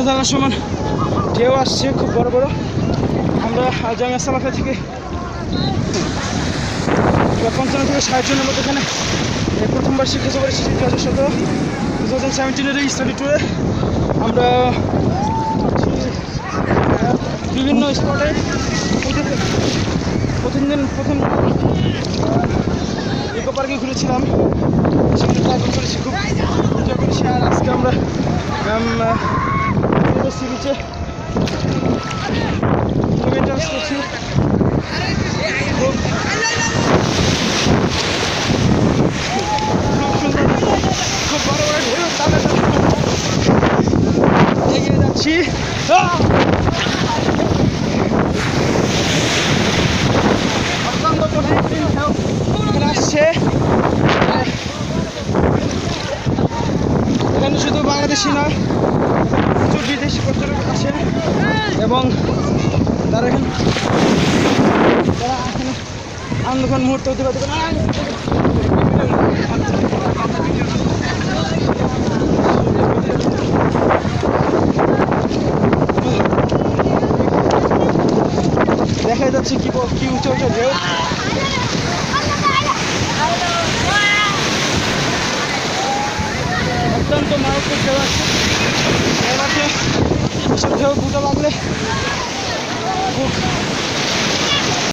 জানার সমান ঢেউ আসছে খুব বড় বড়। আমরা জামিয়া সালাফিয়া থেকে 55 থেকে 60 জনের মধ্যে এখানে প্রথমবার শিক্ষা সফর এসেছি 2017 এই স্টাডি ট্যুরে। আমরা বিভিন্ন স্পটে প্রথম ইকো পার্কে ঘুরেছিলাম, সেখানে ট্রাভেল করেছি, খুব এনজয় করেছি। আর আজকে আমরা সি বিচে খুব এনজয় করছি। খুব সুন্দর, খুব বড় বড় ঢেউ, তালে এগিয়ে যাচ্ছি। এখানে আসছে, এখানে শুধু বাংলাদেশি নয়, প্রচুর বিদেশি পর্যটক আসেন এবং তারা এখানে আনন্দঘন মুহূর্ত অতিবাহিত করেন। দেখা যাচ্ছে কি উঁচু উঁচু ঢেউ। অত্যন্ত মারাত্মক ঢেউ আছে। এসব ঢেউ দুটো লাগলে খুব